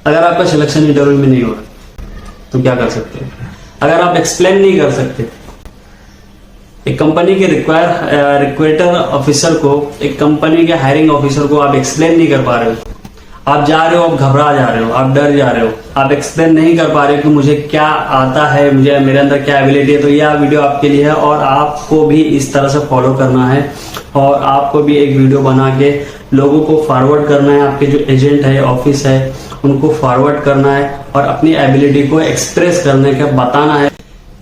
अगर आपका selection interview में नहीं हो रहा तो क्या कर सकते हो? अगर आप एक्सप्लेन नहीं कर सकते, एक कंपनी के रिक्रूटर ऑफिसर को, एक कंपनी के हायरिंग ऑफिसर को आप एक्सप्लेन नहीं कर पा रहे हो, आप जा रहे हो, आप घबरा जा रहे हो, आप डर जा रहे हो, आप एक्सप्लेन नहीं कर पा रहे हो कि मुझे क्या आता है, मुझे मेरे अंदर क्या एबिलिटी है, तो यह वीडियो आपके लिए है। और आपको भी इस तरह से फॉलो करना है और आपको भी एक वीडियो बना के लोगों को फॉरवर्ड करना है, आपके जो एजेंट है, ऑफिस है, उनको फॉरवर्ड करना है और अपनी एबिलिटी को एक्सप्रेस करने का बताना है।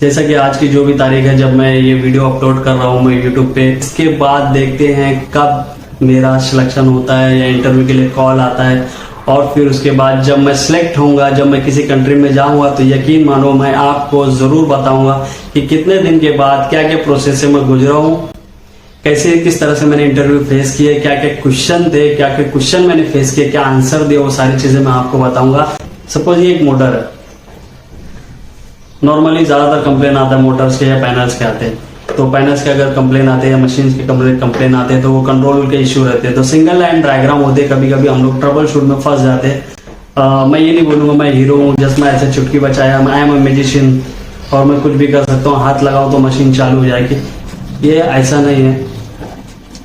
जैसा कि आज की जो भी तारीख है जब मैं ये वीडियो अपलोड कर रहा हूँ मैं यूट्यूब पे, इसके बाद देखते हैं कब मेरा सिलेक्शन होता है या इंटरव्यू के लिए कॉल आता है। और फिर उसके बाद जब मैं सिलेक्ट होऊंगा, जब मैं किसी कंट्री में जाऊंगा, तो यकीन मानो मैं आपको जरूर बताऊंगा कि कितने दिन के बाद क्या क्या प्रोसेस से मैं गुजरा हूँ, कैसे किस तरह से मैंने इंटरव्यू फेस किए, क्या क्या क्वेश्चन थे, क्या क्या क्वेश्चन मैंने फेस किए, क्या आंसर दिए, वो सारी चीजें मैं आपको बताऊंगा। सपोज ये एक मोटर है, नॉर्मली ज्यादातर कंप्लेन आता है मोटर्स के या पैनल्स के आते हैं, तो पैनल्स के अगर कंप्लेन आते हैं या मशीन के कंप्लेन आते हैं तो वो कंट्रोल के इश्यू रहते हैं, तो सिंगल लाइन डायग्राम होते हैं, कभी कभी हम लोग ट्रबल शूट में फंस जाते हैं। मैं ये नहीं बोलूंगा मैं हीरो हूँ, जस्ट मैं ऐसे चुटकी बचाया, आई एम अ मैजिशियन और मैं कुछ भी कर सकता हूँ, हाथ लगाओ तो मशीन चालू हो जाएगी, ये ऐसा नहीं है।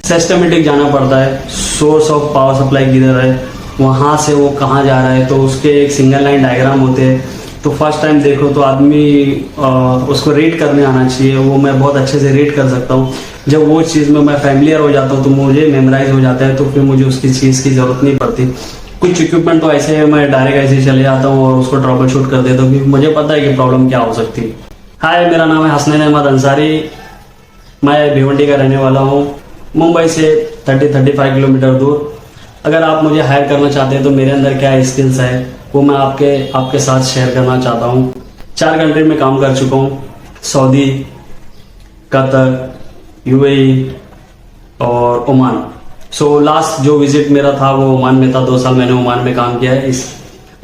सिस्टमेटिक जाना पड़ता है, सोर्स ऑफ पावर सप्लाई किधर है, वहां से वो कहाँ जा रहा है, तो उसके एक सिंगल लाइन डायग्राम होते हैं। तो फर्स्ट टाइम देखो तो आदमी उसको रीड करने आना चाहिए, वो मैं बहुत अच्छे से रीड कर सकता हूँ। जब वो चीज़ में मैं फैमिलियर हो जाता हूँ तो मुझे मेमोराइज हो जाता है, तो फिर मुझे उसकी चीज़ की जरूरत नहीं पड़ती। कुछ इक्विपमेंट तो ऐसे है मैं डायरेक्ट ऐसे चले जाता हूँ और उसको ट्रबल शूट कर देता हूँ क्योंकि मुझे पता है कि प्रॉब्लम क्या हो सकती है। हाय, मेरा नाम है हसनैन अहमद अंसारी, मैं भिवंडी का रहने वाला हूँ, मुंबई से 30-35 किलोमीटर दूर। अगर आप मुझे हायर करना चाहते हैं तो मेरे अंदर क्या स्किल्स है वो मैं आपके साथ शेयर करना चाहता हूँ। 4 कंट्री में काम कर चुका हूँ, सऊदी, कतर, यूएई और ओमान। सो लास्ट जो विजिट मेरा था वो ओमान में था, 2 साल मैंने ओमान में काम किया है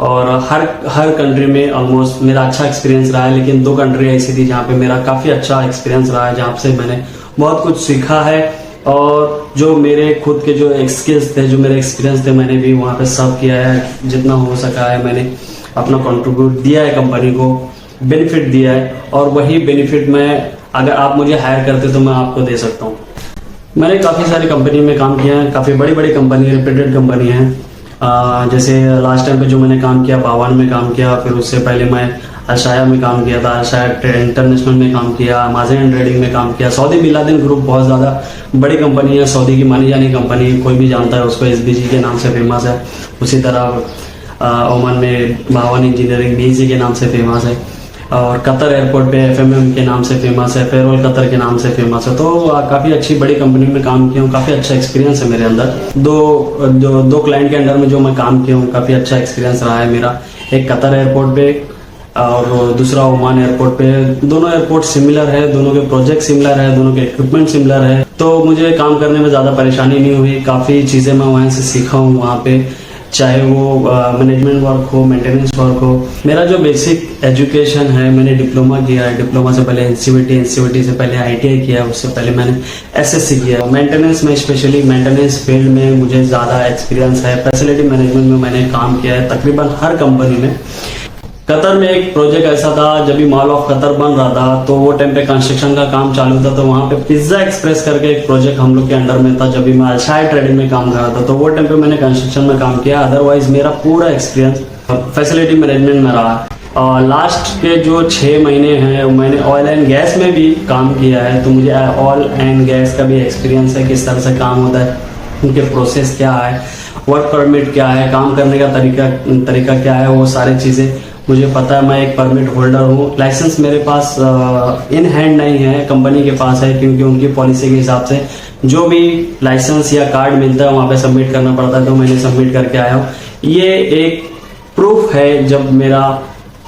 और हर कंट्री में ऑलमोस्ट मेरा अच्छा एक्सपीरियंस रहा है। लेकिन 2 कंट्री ऐसी थी जहाँ पे मेरा काफ़ी अच्छा एक्सपीरियंस रहा है, जहाँ से मैंने बहुत कुछ सीखा है और जो मेरे खुद के जो स्किल्स थे, जो मेरे एक्सपीरियंस थे, मैंने भी वहाँ पे सर्व किया है। जितना हो सका है मैंने अपना कंट्रीब्यूट दिया है, कंपनी को बेनिफिट दिया है और वही बेनिफिट मैं अगर आप मुझे हायर करते तो मैं आपको दे सकता हूँ। मैंने काफ़ी सारी कंपनी में काम किया है, काफ़ी बड़ी बड़ी कंपनी, रेप्यूटेड कंपनी है। जैसे लास्ट टाइम पे जो मैंने काम किया बावन में काम किया, फिर उससे पहले मैं अशाया में काम किया था, अशाया इंटरनेशनल में काम किया, माज़ेन ट्रेडिंग में काम किया। सऊदी बिलादिन ग्रुप बहुत ज़्यादा बड़ी कंपनी है, सऊदी की मानी जानी कंपनी, कोई भी जानता है उसको, एसबीजी के नाम से फेमस है। उसी तरह ओमान में बावन इंजीनियरिंग बीजी के नाम से फेमस है और कतर एयरपोर्ट पे एफएमएम के नाम से फेमस है, फेरोल कतर के नाम से फेमस है। तो काफ़ी अच्छी बड़ी कंपनी में काम किया हूँ, काफ़ी अच्छा एक्सपीरियंस है मेरे अंदर। दो क्लाइंट के अंडर में जो मैं काम किया हूँ काफ़ी अच्छा एक्सपीरियंस रहा है मेरा। एक कतर एयरपोर्ट पे और दूसरा ओमान एयरपोर्ट पे। दोनों एयरपोर्ट सिमिलर है, दोनों के प्रोजेक्ट सिमिलर है, दोनों के इक्विपमेंट सिमिलर है, तो मुझे काम करने में ज़्यादा परेशानी नहीं हुई। काफ़ी चीज़ें मैं वहाँ से सीखा हूँ वहाँ पे, चाहे वो मैनेजमेंट वर्क हो, मेंटेनेंस वर्क हो। मेरा जो बेसिक एजुकेशन है, मैंने डिप्लोमा किया है, डिप्लोमा से पहले एनसीवीटी से पहले आईटीआई किया, उससे पहले मैंने एसएससी किया। मेंटेनेंस में, स्पेशली मेंटेनेंस फील्ड में मुझे ज़्यादा एक्सपीरियंस है। फैसिलिटी मैनेजमेंट में मैंने काम किया है तकरीबन हर कंपनी में। कतर में एक प्रोजेक्ट ऐसा था, जब भी मॉल ऑफ कतर बन रहा था तो वो टाइम पे कंस्ट्रक्शन का काम चालू था, तो वहाँ पे पिज्जा एक्सप्रेस करके एक प्रोजेक्ट हम लोग के अंडर में था। जब भी मैं अशाया ट्रेडिंग में काम कर रहा था तो वो टाइम पे मैंने कंस्ट्रक्शन में काम किया। अदरवाइज मेरा पूरा एक्सपीरियंस फैसिलिटी मैनेजमेंट में रहा। और लास्ट के जो 6 महीने हैं मैंने ऑयल एंड गैस में भी काम किया है, तो मुझे ऑयल एंड गैस का भी एक्सपीरियंस है, किस तरह से काम होता है, उनके प्रोसेस क्या है, वर्क परमिट क्या है, काम करने का तरीका क्या है, वो सारी चीज़ें मुझे पता है। मैं एक परमिट होल्डर हूँ। लाइसेंस मेरे पास इन हैंड नहीं है, कंपनी के पास है, क्योंकि उनकी पॉलिसी के हिसाब से जो भी लाइसेंस या कार्ड मिलता है वहाँ पे सबमिट करना पड़ता है, तो मैंने सबमिट करके आया हूँ। ये एक प्रूफ है जब मेरा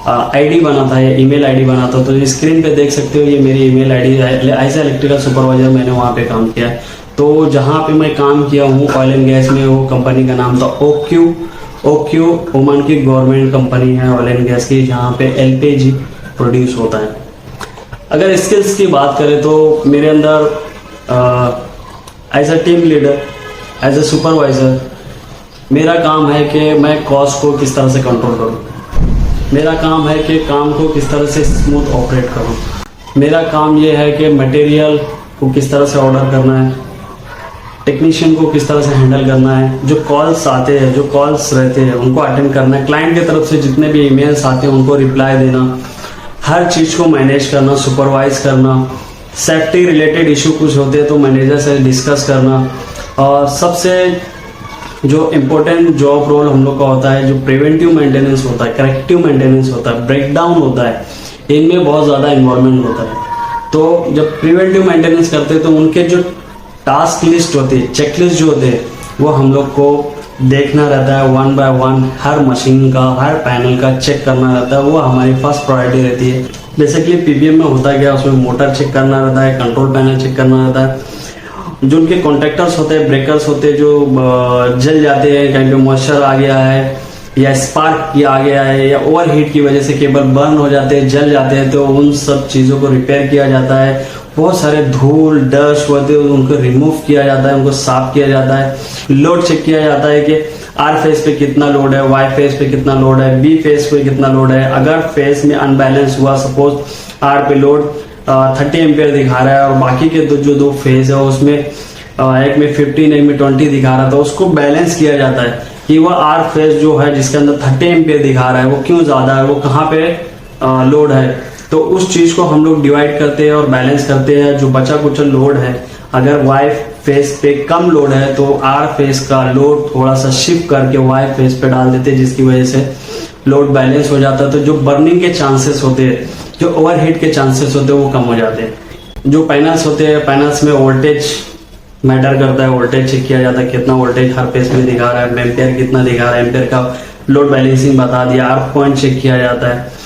आईडी बना था या ईमेल आईडी बना था, तो स्क्रीन पे देख सकते हो ये मेरी ईमेल आईडी है। एज ए इलेक्ट्रिकल सुपरवाइजर मैंने वहाँ पे काम किया है। तो जहाँ पे मैं काम किया हूँ ऑयल एंड गैस में, वो कंपनी का नाम था ओक्यू, ओमान की गवर्नमेंट कंपनी है ऑयल एंड गैस की, जहाँ पे एलपीजी प्रोड्यूस होता है। अगर स्किल्स की बात करें तो मेरे अंदर as a team leader, as a supervisor, मेरा काम है कि मैं कॉस्ट को किस तरह से कंट्रोल करूं। मेरा काम है कि काम को किस तरह से स्मूथ ऑपरेट करूं। मेरा काम ये है कि मटेरियल को किस तरह से ऑर्डर करना है, टेक्नीशियन को किस तरह से हैंडल करना है, जो कॉल्स आते हैं, जो कॉल्स रहते हैं उनको अटेंड करना है, क्लाइंट की तरफ से जितने भी ईमेल्स आते हैं उनको रिप्लाई देना, हर चीज़ को मैनेज करना, सुपरवाइज करना, सेफ्टी रिलेटेड इशू कुछ होते हैं तो मैनेजर से डिस्कस करना। और सबसे जो इम्पोर्टेंट जॉब रोल हम लोग का होता है, जो प्रिवेंटिव मेंटेनेंस होता है, करेक्टिव मेंटेनेंस होता है, ब्रेकडाउन होता है, इनमें बहुत ज़्यादा इन्वॉल्वमेंट होता है। तो जब प्रिवेंटिव मेंटेनेंस करते हैं तो उनके जो टास्क लिस्ट होती है, चेकलिस्ट जो होते हैं, वो हम लोग को देखना रहता है, one by one her machine का, हर पैनल का चेक करना रहता है। वो हमारी फर्स्ट प्रायोरिटी रहती है। बेसिकली पीबीएम में होता क्या, उसमें मोटर चेक करना रहता है, कंट्रोल पैनल चेक करना रहता है, जो उनके कॉन्टेक्टर्स होते हैं, ब्रेकर्स होते हैं जो जल जाते हैं, कहीं पे मॉइस्चर आ गया है या स्पार्क की आ गया है या ओवरहीट की वजह से केबल बर्न हो जाते हैं, जल जाते हैं, तो उन सब चीज़ों को रिपेयर किया जाता है। बहुत सारे धूल डस्ट होते हैं उनको रिमूव किया जाता है, उनको साफ किया जाता है। लोड चेक किया जाता है कि आर फेस पे कितना लोड है, वाई फेस पे कितना लोड है, बी फेस पे कितना लोड है। अगर फेस में अनबैलेंस हुआ, सपोज आर पे लोड 30 एम्पियर दिखा रहा है और बाकी के जो दो फेस है उसमें एक में 15 एक में 20 दिखा रहा था, उसको बैलेंस किया जाता है कि वह आर फेस जो है जिसके अंदर 30 एम्पियर दिखा रहा है वो क्यों ज्यादा है, वो कहाँ पे लोड है। तो उस चीज को हम लोग डिवाइड करते हैं और बैलेंस करते हैं। जो बचा कुछ लोड है, अगर वाई फेस पे कम लोड है तो आर फेस का लोड थोड़ा सा शिफ्ट करके वाई फेस पे डाल देते हैं, जिसकी वजह से लोड बैलेंस हो जाता है। तो जो बर्निंग के चांसेस होते हैं, जो ओवरहीट के चांसेस होते हैं वो कम हो जाते हैं। जो पैनल्स होते हैं, पैनल्स में वोल्टेज मैटर करता है, वोल्टेज चेक किया जाता है, कितना वोल्टेज हर फेस में दिखा रहा है, एम्पियर कितना दिखा रहा है, एम्पियर का लोड बैलेंसिंग बता दिया, आर्क पॉइंट चेक किया जाता है।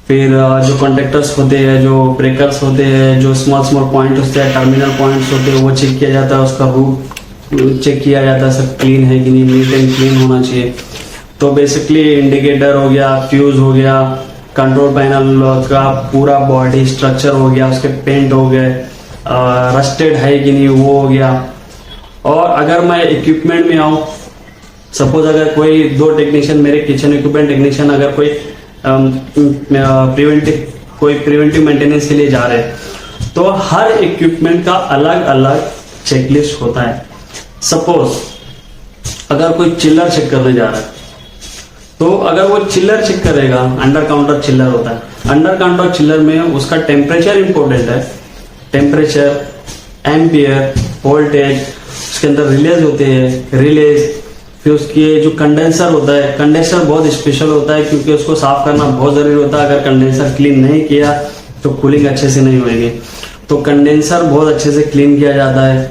फिर जो कंडक्टर्स होते हैं, जो ब्रेकर्स होते हैं, जो स्मॉल पॉइंट होते हैं, टर्मिनल पॉइंट्स होते हैं, वो चेक किया जाता है, उसका रूट चेक किया जाता है, सब क्लीन है कि नहीं, नीट एंड क्लीन होना चाहिए। तो बेसिकली इंडिकेटर हो गया, फ्यूज हो गया, कंट्रोल पैनल का पूरा बॉडी स्ट्रक्चर हो गया, उसके पेंट हो गए, रस्टेड है कि नहीं वो हो गया। और अगर मैं इक्विपमेंट में आऊँ, सपोज अगर कोई दो टेक्नीशियन, मेरे किचन इक्विपमेंट टेक्नीशियन अगर कोई प्रिवेंटिव मेंटेनेंस के लिए जा रहे हैं, तो हर इक्विपमेंट का अलग अलग चेकलिस्ट होता है। सपोज अगर कोई चिल्लर चेक करने जा रहा है, तो अगर वो चिल्लर चेक करेगा, अंडर काउंटर चिल्लर होता है, अंडर काउंटर चिल्लर में उसका टेम्परेचर इंपॉर्टेंट है, टेम्परेचर, एम्पियर, वोल्टेज, उसके अंदर रिलेज होते हैं, रिलेज, फिर उसके जो कंडेंसर होता है, कंडेंसर बहुत स्पेशल होता है क्योंकि उसको साफ करना बहुत जरूरी होता है। अगर कंडेंसर क्लीन नहीं किया तो कूलिंग अच्छे से नहीं होगी। तो कंडेंसर बहुत अच्छे से क्लीन किया जाता है,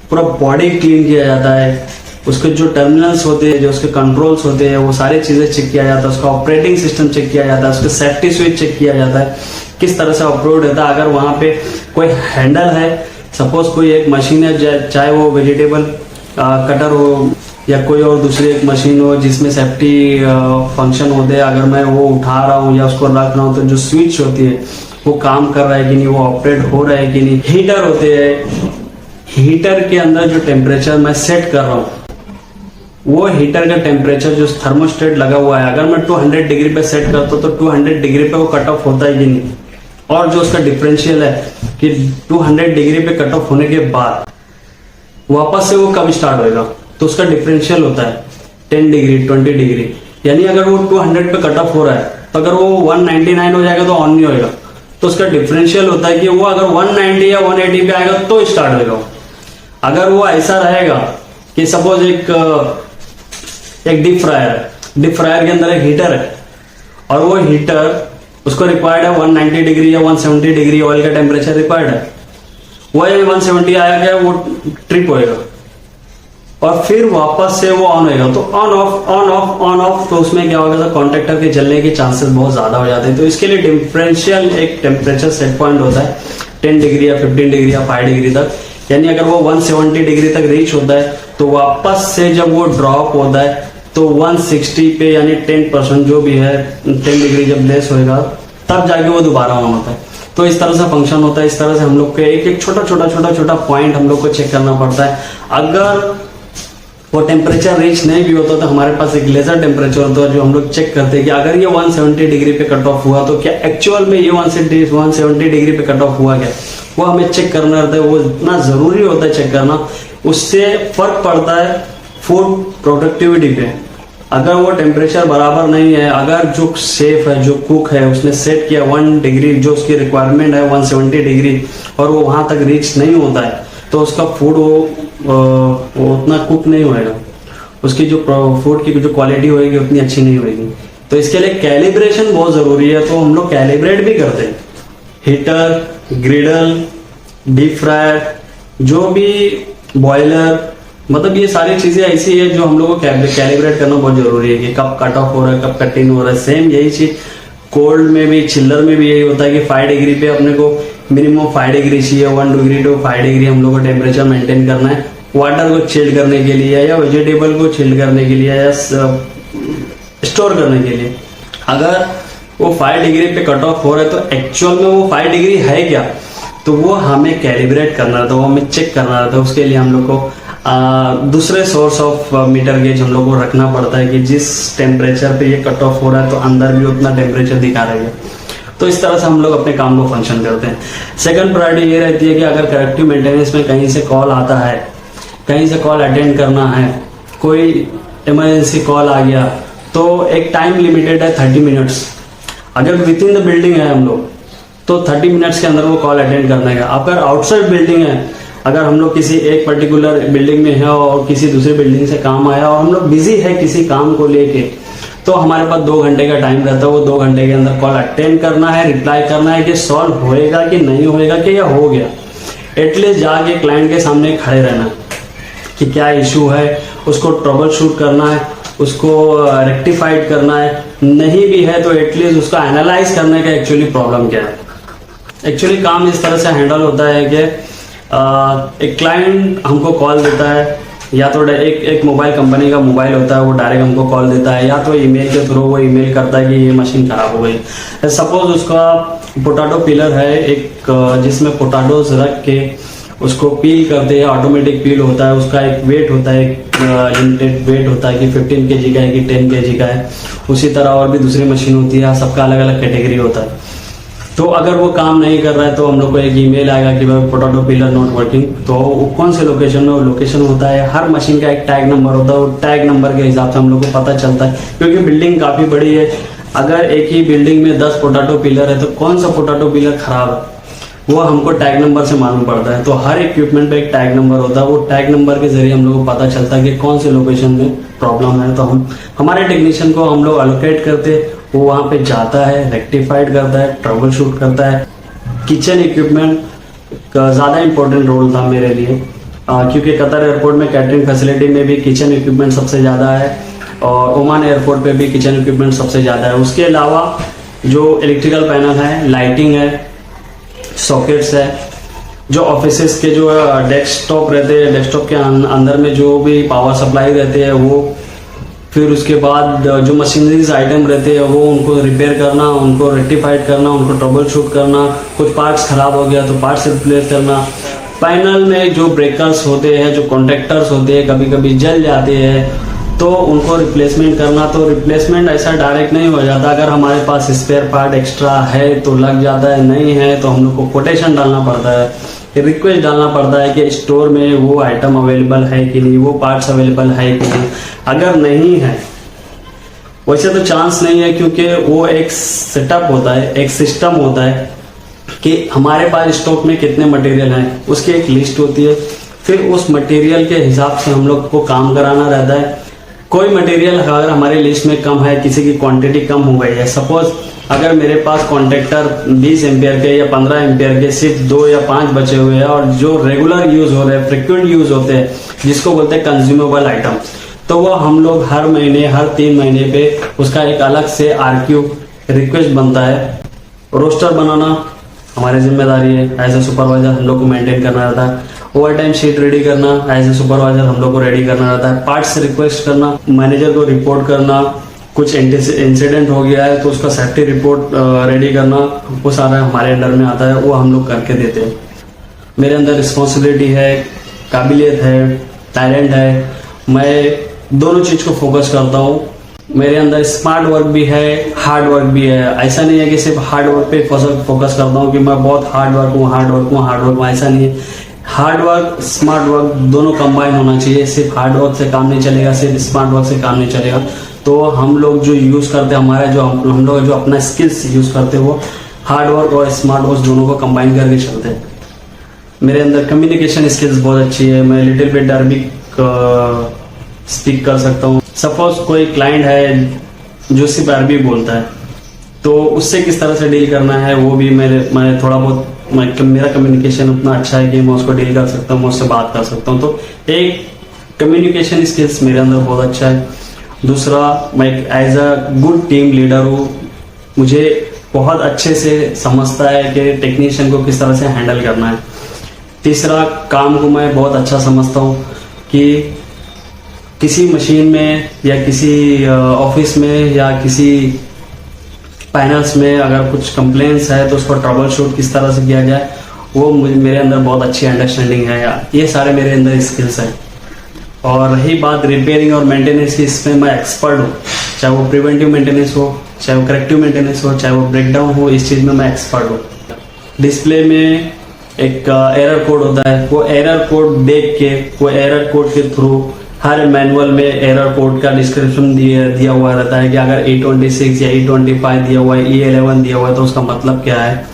पूरा बॉडी क्लीन किया जाता है, उसके जो टर्मिनल्स होते हैं, जो उसके कंट्रोल्स होते हैं, वो सारी चीजें चेक किया जाता है, उसका ऑपरेटिंग सिस्टम चेक किया जाता है, उसके सेफ्टी स्विच चेक किया जाता है, किस तरह से ऑपरेट होता है। अगर वहां पे कोई हैंडल है, सपोज कोई एक मशीन है, चाहे वो वेजिटेबल कटर हो या कोई और दूसरी एक मशीन हो जिसमें सेफ्टी फंक्शन होते हैं, अगर मैं वो उठा रहा हूँ या उसको रख रहा हूँ तो जो स्विच होती है वो काम कर रहा है कि नहीं, वो ऑपरेट हो रहा है कि नहीं। हीटर होते हैं, हीटर के अंदर जो टेम्परेचर मैं सेट कर रहा हूँ, वो हीटर का टेम्परेचर जो थर्मोस्टेट लगा हुआ है, अगर मैं 200 डिग्री पे सेट करता हूँ तो 200 डिग्री पे वो कट ऑफ होता है कि नहीं। और जो उसका डिफरेंशियल है कि 200 डिग्री पे कट ऑफ होने के बाद वापस से वो कब स्टार्ट होएगा, तो उसका डिफरेंशियल होता है 10 डिग्री, 20 डिग्री। यानी अगर वो 200 पे कट ऑफ हो रहा है तो अगर वो 199 हो जाएगा तो ऑन नहीं होएगा। तो उसका डिफरेंशियल होता है कि वो अगर 190 या 180 पे आएगा तो स्टार्ट होएगा। अगर वो ऐसा रहेगा कि सपोज एक डीप फ्रायर के अंदर एक हीटर है और वो हीटर उसको रिक्वायर्ड है 190 डिग्री या 170 डिग्री ऑयल का टेम्परेचर रिक्वायर्ड है, वो 170 आया गया, वो ट्रिप होएगा और फिर वापस से वो ऑन होएगा। तो on off on off on off, तो उसमें क्या होगा, कॉन्टेक्टर के जलने के चांसेस बहुत ज्यादा हो जाते हैं। तो इसके लिए डिफरेंशियल एक टेम्परेचर सेट पॉइंट होता है 10 डिग्री या 15 डिग्री या 5 डिग्री तक। यानी अगर वो 170 डिग्री तक रीच होता है तो वापस से जब वो ड्रॉप होता है तो 160 पे, यानी 10% जो भी है 10 डिग्री जब लेस होएगा तब जाके वो दोबारा ऑन होता है। तो इस तरह से फंक्शन होता है। इस तरह से हम लोग के एक एक छोटा छोटा पॉइंट हम लोग को चेक करना पड़ता है। अगर वो टेम्परेचर रीच नहीं भी होता तो हमारे पास एक लेजर टेम्परेचर होता है जो हम लोग चेक करते हैं कि अगर ये 170 डिग्री पे कट ऑफ हुआ तो क्या एक्चुअल में ये 170 डिग्री पे कट ऑफ हुआ क्या, वो हमें चेक करना रहता है। वो इतना जरूरी होता है चेक करना, उससे फर्क पड़ता है फूड प्रोडक्टिविटी पे। अगर वो टेम्परेचर बराबर नहीं है, अगर जो शेफ है, जो कुक है, उसने सेट किया 1 डिग्री जो उसकी रिक्वायरमेंट है 170 डिग्री और वो वहां तक रीच नहीं होता है तो उसका फूड वो उतना कुक नहीं होएगा, उसकी जो फूड की जो क्वालिटी होएगी उतनी अच्छी नहीं होएगी। तो इसके लिए कैलिब्रेशन बहुत जरूरी है, तो हम लोग कैलिब्रेट भी करते हैं। हीटर, ग्रिडल, डीप फ्रायर, जो भी बॉयलर, मतलब ये सारी चीजें ऐसी है जो हम लोग को कैलिब्रेट करना बहुत जरूरी है कि कब कट ऑफ हो रहा है, कब कट इन हो रहा है। सेम यही चीज कोल्ड में भी, चिल्लर में भी यही होता है कि 5 डिग्री पे अपने को मिनिमम 5 डिग्री चाहिए, 1 डिग्री टू 5 डिग्री हम लोग को टेम्परेचर मेंटेन करना है वाटर को चिल्ड करने के लिए या वेजिटेबल को चिल्ड करने के लिए या स्टोर करने के लिए। अगर वो 5 डिग्री पे कट ऑफ हो रहा है तो एक्चुअल में वो 5 डिग्री है क्या, तो वो हमें कैलिब्रेट करना रहता है, वो हमें चेक करना रहता है। उसके लिए हम लोग को दूसरे सोर्स ऑफ मीटर गेज हम लोग को रखना पड़ता है कि जिस टेम्परेचर पे ये कट ऑफ हो रहा है तो अंदर भी उतना टेम्परेचर दिखा रही है। तो इस तरह से हम लोग अपने काम को फंक्शन करते हैं। सेकंड प्रायोरिटी ये रहती है कि अगर करेक्टिव मेंटेनेंस में कहीं से कॉल आता है, कहीं से कॉल अटेंड करना है, कोई इमरजेंसी कॉल आ गया तो एक टाइम लिमिटेड है 30 मिनट्स। अगर विद इन द बिल्डिंग है हम लोग तो 30 मिनट्स के अंदर वो कॉल अटेंड करना है। अगर आउटसाइड बिल्डिंग है, अगर हम लोग किसी एक पर्टिकुलर बिल्डिंग में है और किसी दूसरी बिल्डिंग से काम आया और हम लोग बिजी है किसी काम को लेके, तो हमारे पास 2 घंटे का टाइम रहता है। वो 2 घंटे के अंदर कॉल अटेंड करना है, रिप्लाई करना है कि सॉल्व होएगा कि नहीं होएगा कि या हो गया। एटलीस्ट जाके क्लाइंट के सामने खड़े रहना कि क्या इशू है, उसको ट्रबल शूट करना है, उसको रेक्टिफाइड करना है। नहीं भी है तो एटलीस्ट उसका एनालाइज करने का एक्चुअली प्रॉब्लम क्या है। एक्चुअली काम इस तरह से हैंडल होता है कि एक क्लाइंट हमको कॉल देता है, या तो एक मोबाइल कंपनी का मोबाइल होता है, वो डायरेक्ट हमको कॉल देता है, या तो ईमेल के थ्रू वो ईमेल करता है कि ये मशीन खराब हो गई। सपोज उसका पोटैटो पीलर है एक, जिसमें पोटैटोज रख के उसको पील करते हैं, ऑटोमेटिक पील होता है, उसका एक वेट होता है, एक लिमिटेड वेट होता है कि 15 kg का है कि 10 kg का है। उसी तरह और भी दूसरी मशीन होती है, सबका अलग अलग कैटेगरी होता है। तो अगर वो काम नहीं कर रहा है तो हम लोग को एक ईमेल आएगा कि भाई पोटैटो पीलर नॉट वर्किंग। तो वो कौन से लोकेशन में, वो लोकेशन होता है, हर मशीन का एक टैग नंबर होता है, वो टैग नंबर के हिसाब से हम लोग को पता चलता है। क्योंकि बिल्डिंग काफी बड़ी है, अगर एक ही बिल्डिंग में 10 पोटैटो पीलर है तो कौन सा पोटैटो पीलर खराब है वो हमको टैग नंबर से मालूम पड़ता है। तो हर इक्विपमेंट पे एक टैग नंबर होता है, वो टैग नंबर के जरिए हम लोग को पता चलता है कि कौन से लोकेशन में प्रॉब्लम है। तो हम हमारे टेक्नीशियन को हम लोग एलोकेट करते, वो वहां पे जाता है, रेक्टिफाइड करता है, ट्रबल शूट करता है। किचन इक्विपमेंट का ज्यादा इंपॉर्टेंट रोल था मेरे लिए, क्योंकि कतर एयरपोर्ट में कैटरिंग फैसिलिटी में भी किचन इक्विपमेंट सबसे ज्यादा है और ओमान एयरपोर्ट पे भी किचन इक्विपमेंट सबसे ज्यादा है। उसके अलावा जो इलेक्ट्रिकल पैनल है, लाइटिंग है, सॉकेट्स है, जो ऑफिसेस के जो डेस्कटॉप रहते हैं, डेस्कटॉप के अंदर में जो भी पावर सप्लाई रहते हैं वो, फिर उसके बाद जो मशीनरीज आइटम रहते हैं वो उनको रिपेयर करना, उनको रेक्टिफाइड करना, उनको ट्रबल शूट करना। कुछ पार्ट्स खराब हो गया तो पार्ट्स रिप्लेस करना। पैनल में जो ब्रेकर्स होते हैं, जो कॉन्टेक्टर्स होते हैं, कभी कभी जल जाते हैं तो उनको रिप्लेसमेंट करना। तो रिप्लेसमेंट ऐसा डायरेक्ट नहीं हो जाता, अगर हमारे पास स्पेयर पार्ट एक्स्ट्रा है तो लग जाता है, नहीं है तो हम लोग को कोटेशन डालना पड़ता है, रिक्वेस्ट डालना पड़ता है कि स्टोर में वो आइटम अवेलेबल है कि नहीं, वो पार्ट्स अवेलेबल है कि नहीं। अगर नहीं है, वैसे तो चांस नहीं है, क्योंकि वो एक सेटअप होता है, एक सिस्टम होता है कि हमारे पास स्टॉक में कितने मटेरियल हैं, उसकी एक लिस्ट होती है। फिर उस मटेरियल के हिसाब से हम लोग को काम कराना रहता है। कोई मटेरियल अगर हमारी लिस्ट में कम है, किसी की क्वांटिटी कम हो गई है, सपोज अगर मेरे पास कॉन्ट्रेक्टर 20 एम्पियर के या 15 एम्पियर के सिर्फ 2 या 5 बचे हुए हैं और जो रेगुलर यूज हो रहे हैं, फ्रिक्वेंट यूज होते हैं, जिसको बोलते हैं कंज्यूमेबल आइटम, तो वो हम लोग हर महीने, हर 3 महीने पे उसका एक अलग से RQ रिक्वेस्ट बनता है। रोस्टर बनाना हमारी जिम्मेदारी है, एज ए सुपरवाइजर हम लोग को मेंटेन करना रहता है। ओवर टाइम शीट रेडी करना एज ए सुपरवाइजर हम लोग को रेडी करना रहता है। पार्ट्स रिक्वेस्ट करना, मैनेजर को रिपोर्ट करना, कुछ इंसिडेंट हो गया है तो उसका सेफ्टी रिपोर्ट रेडी करना, वो सारा हमारे अंडर में आता है, वो हम लोग करके देते हैं। मेरे अंदर रिस्पॉन्सिबिलिटी है, काबिलियत है, टैलेंट है मैं दोनों चीज को फोकस करता हूँ। मेरे अंदर स्मार्ट वर्क भी है, हार्ड वर्क भी है। ऐसा नहीं है कि सिर्फ हार्ड वर्क पे फोकस करता हूँ कि मैं बहुत हार्ड वर्क हूँ, ऐसा नहीं है। हार्ड वर्क स्मार्ट वर्क दोनों कंबाइन होना चाहिए। सिर्फ हार्ड वर्क से काम नहीं चलेगा, सिर्फ स्मार्ट वर्क से काम नहीं चलेगा। तो हम लोग जो यूज करते हैं, हमारे जो हम लोग जो अपना स्किल्स यूज करते हैं, वो हार्ड वर्क और स्मार्ट वर्क दोनों को कंबाइन करके चलते हैं। मेरे अंदर कम्युनिकेशन स्किल्स बहुत अच्छी है। मैं लिटिल बिट अरबिक स्पीक कर सकता हूँ। सपोज कोई क्लाइंट है जो सिर्फ अरबी बोलता है, तो उससे किस तरह से डील करना है वो भी मैं थोड़ा बहुत मेरा कम्युनिकेशन उतना अच्छा है कि मैं उसको डील कर सकता हूँ, मैं उससे बात कर सकता हूँ। तो एक कम्युनिकेशन स्किल्स मेरे अंदर बहुत अच्छा है। दूसरा, मैं as a good team leader हूँ। मुझे बहुत अच्छे से समझता है कि टेक्नीशियन को किस तरह से हैंडल करना है। तीसरा, काम को मैं बहुत अच्छा समझता हूँ कि किसी मशीन में या किसी ऑफिस में या किसी पैनल्स में अगर कुछ कंप्लेंट्स है तो उसको ट्रबल शूट किस तरह से किया जाए, वो मेरे अंदर बहुत अच्छी अंडरस्टैंडिंग है। ये सारे मेरे अंदर स्किल्स हैं। और रही बात रिपेयरिंग और मेंटेनेंस की, इसमें मैं एक्सपर्ट हूँ। चाहे वो प्रिवेंटिव मेंटेनेंस हो, चाहे वो करेक्टिव मेंटेनेंस हो, चाहे वो ब्रेकडाउन हो, इस चीज में मैं एक्सपर्ट हूँ। डिस्प्ले में एक एरर कोड होता है, वो एरर कोड देख के, वो एरर कोड के थ्रू हर मैनुअल में एरर कोड का डिस्क्रिप्शन दिया हुआ रहता है कि अगर E26 या E25 दिया हुआ है, E11 दिया हुआ है, तो उसका मतलब क्या है।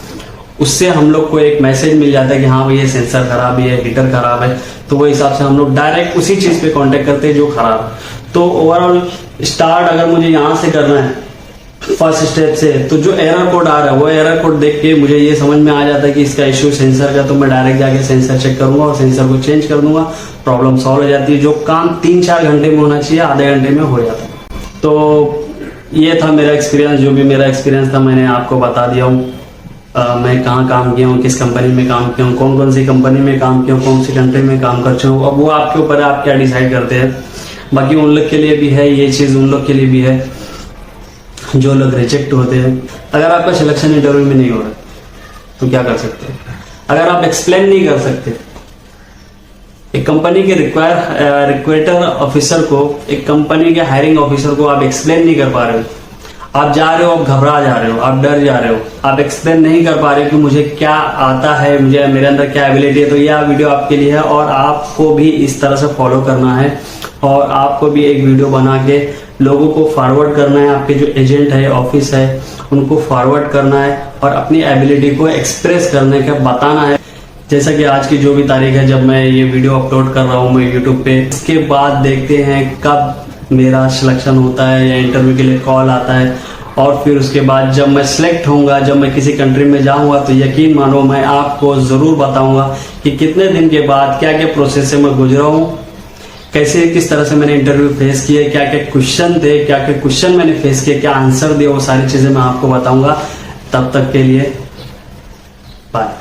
उससे हम लोग को एक मैसेज मिल जाता है कि हाँ भाई ये सेंसर खराब है, हीटर खराब है। तो वो हिसाब से हम लोग डायरेक्ट उसी चीज पे कांटेक्ट करते हैं जो खराब है। तो ओवरऑल स्टार्ट अगर मुझे यहाँ से करना है फर्स्ट स्टेप से, तो जो एरर कोड आ रहा है वो एरर कोड देख के मुझे ये समझ में आ जाता है कि इसका इश्यू सेंसर का, तो मैं डायरेक्ट जाके सेंसर चेक करूंगा और सेंसर को चेंज कर दूंगा। प्रॉब्लम सॉल्व हो जाती है। जो काम 3-4 घंटे में होना चाहिए, आधे घंटे में हो जाता है। तो ये था मेरा एक्सपीरियंस। जो भी मेरा एक्सपीरियंस था मैंने आपको बता दिया हूँ। मैं कहाँ काम किया हूँ, किस कंपनी में काम किया हूँ, कौन कौन सी कंपनी में काम किया हूँ, कौन सी कंट्री में काम कर चुका हूँ। अब वो आपके ऊपर है, आप क्या डिसाइड करते हैं। बाकी उन लोग के लिए भी है ये चीज, उन लोग के लिए भी है जो लोग रिजेक्ट होते हैं। अगर आपका सिलेक्शन इंटरव्यू में नहीं हो रहा तो क्या कर सकते हैं। अगर आप एक्सप्लेन नहीं कर सकते, एक कंपनी के रिक्रूटर ऑफिसर को, एक कंपनी के हायरिंग ऑफिसर को आप एक्सप्लेन नहीं कर पा रहे हो, आप जा रहे हो, आप घबरा जा रहे हो, आप डर जा रहे हो, आप एक्सप्लेन नहीं कर पा रहे हो कि मुझे क्या आता है, मुझे मेरे अंदर क्या एबिलिटी है, तो यह वीडियो आपके लिए है। और आपको भी इस तरह से फॉलो करना है और आपको भी एक वीडियो बना के लोगों को फॉरवर्ड करना है। आपके जो एजेंट है, ऑफिस है, उनको फॉरवर्ड करना है और अपनी एबिलिटी को एक्सप्रेस करने का बताना है। जैसा कि आज की जो भी तारीख है जब मैं ये वीडियो अपलोड कर रहा हूँ मैं यूट्यूब पे, इसके बाद देखते हैं कब मेरा सिलेक्शन होता है या इंटरव्यू के लिए कॉल आता है। और फिर उसके बाद जब मैं सिलेक्ट होऊंगा, जब मैं किसी कंट्री में जाऊंगा, तो यकीन मानो मैं आपको जरूर बताऊंगा कि कितने दिन के बाद क्या क्या प्रोसेस से मैं गुजरा हूँ, कैसे किस तरह से मैंने इंटरव्यू फेस किए, क्या क्या क्वेश्चन थे, क्या क्या क्वेश्चन मैंने फेस किए, क्या आंसर दिए, वो सारी चीजें मैं आपको बताऊंगा। तब तक के लिए बाय।